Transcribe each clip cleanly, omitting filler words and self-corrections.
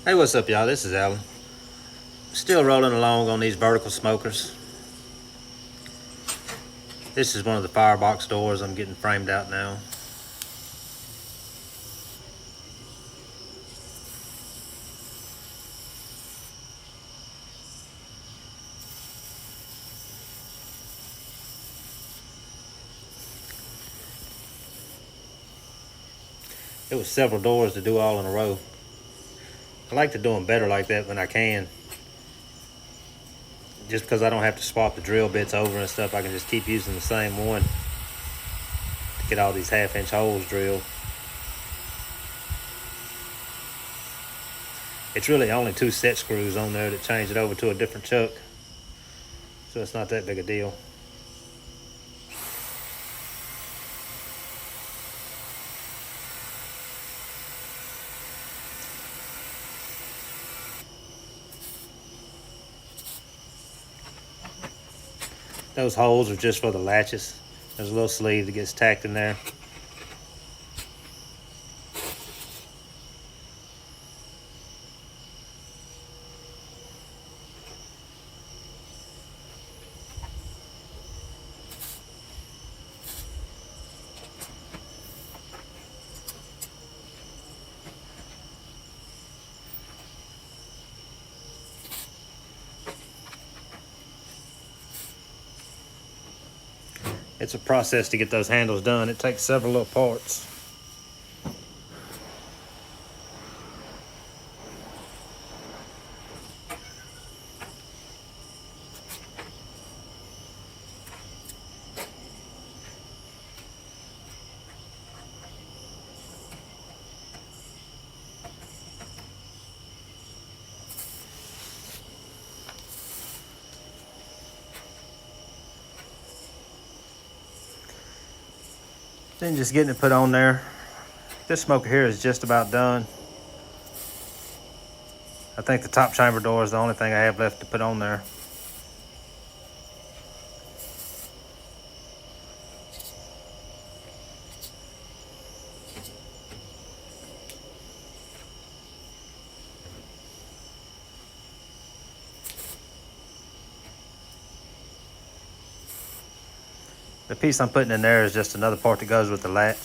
Hey, what's up, y'all? This is Alan. Still rolling along on these vertical smokers. This is one of the firebox doors I'm getting framed out now. It was several doors to do all in a row. I like to do them better like that when I can. Just because I don't have to swap the drill bits over and stuff, I can just keep using the same one to get all these half-inch holes drilled. It's really only 2 set screws on there that change it over to a different chuck, so it's not that big a deal. Those holes are just for the latches. There's a little sleeve that gets tacked in there. It's a process to get those handles done. It takes several little parts. Then just getting it put on there. This smoker here is just about done. I think the top chamber door is the only thing I have left to put on there. The piece I'm putting in there is just another part that goes with the latch.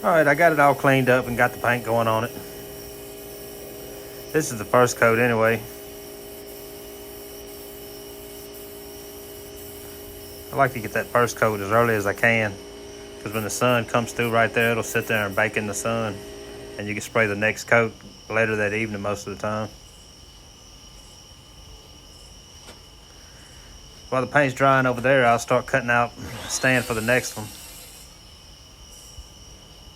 Alright, I got it all cleaned up and got the paint going on it. This is the first coat anyway. I like to get that first coat as early as I can, because when the sun comes through right there, it'll sit there and bake in the sun, and you can spray the next coat later that evening most of the time. While the paint's drying over there, I'll start cutting out a stand for the next one.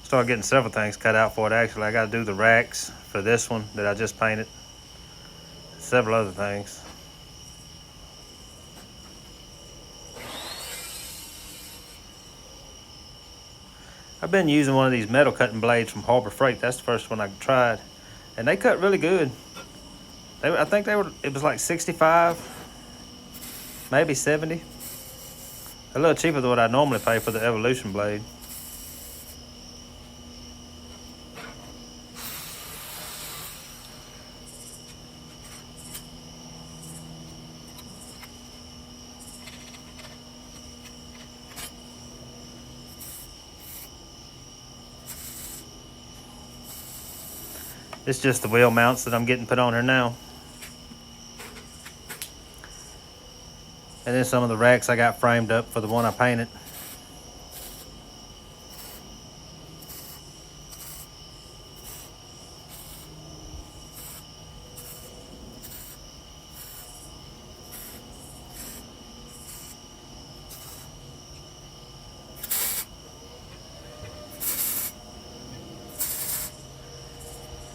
Start getting several things cut out for it actually. I got to do the racks for this one that I just painted. Several other things. I've been using one of these metal cutting blades from Harbor Freight. That's the first one I tried, and they cut really good. I think it was like 65, maybe 70. A little cheaper than what I normally pay for the Evolution blade. It's just the wheel mounts that I'm getting put on here now. And then some of the racks I got framed up for the one I painted.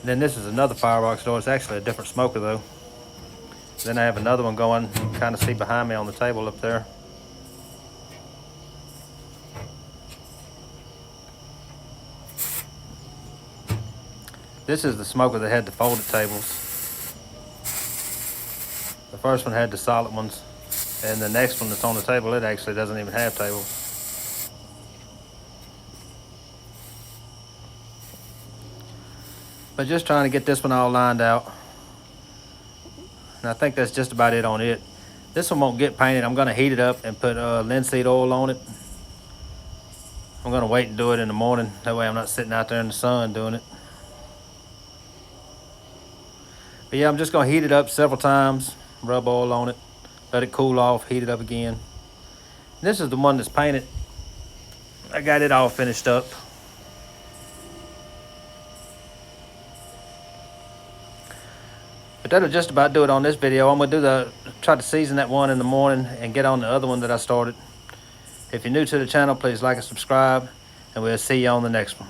Then this is another firebox door. It's actually a different smoker though. Then I have another one going, you can kind of see behind me on the table up there. This is the smoker that had the folded tables. The first one had the solid ones. And the next one that's on the table, it actually doesn't even have table. But just trying to get this one all lined out. And I think that's just about it on it. This one won't get painted. I'm going to heat it up and put linseed oil on it. I'm going to wait and do it in the morning. That way I'm not sitting out there in the sun doing it. But yeah, I'm just going to heat it up several times. Rub oil on it. Let it cool off. Heat it up again. This is the one that's painted. I got it all finished up. But that'll just about do it on this video. I'm going to try to season that one in the morning and get on the other one that I started. If you're new to the channel, please like and subscribe, and we'll see you on the next one.